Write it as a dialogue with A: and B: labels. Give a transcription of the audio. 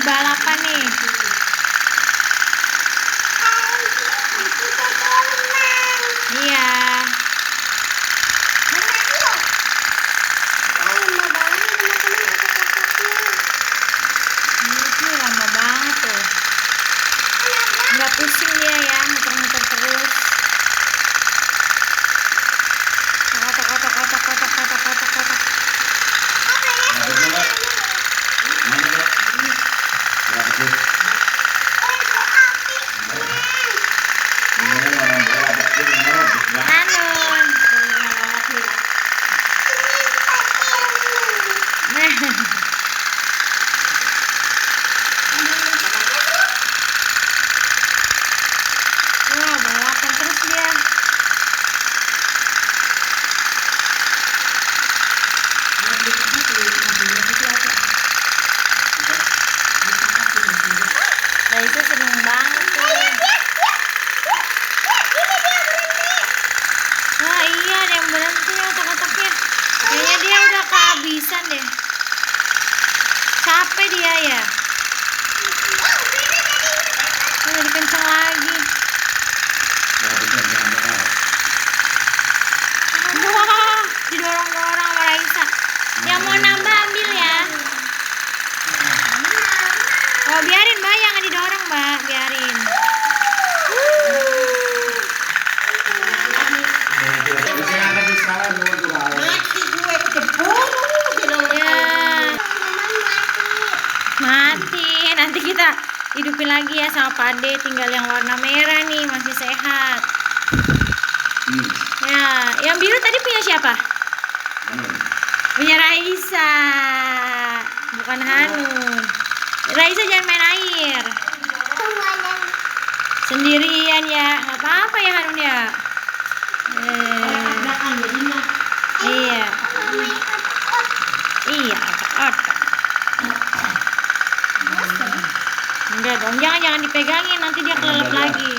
A: balapan nih. Iya. Ini lama banget tuh. Nggak pusing dia ya, muter-muter terus. Kotak. Wah, balapan terus dia. Raisa seneng banget tuh. Wah iya, ada yang berhenti otak-otaknya. Kayaknya dia udah kehabisan deh. Capek dia ya. Jadi kenceng lagi. Wah, didorong-dorong sama Raisa. Yang mau nambah ambil ya. Oh biarin Mbak, jangan didorong Mbak, biarin. Ya. Mati. Nanti kita hidupin lagi ya sama Pade. Tinggal yang warna merah nih, masih sehat. Ya, yang biru tadi punya siapa? Punya Raisa. Bukan Hanun. Raisa jangan main air. Sendirian ya, nggak apa-apa ya Hanun ya. Iya. Iya, otak-otak. Enggak dong, jangan dipegangin, nanti dia kelelep lagi.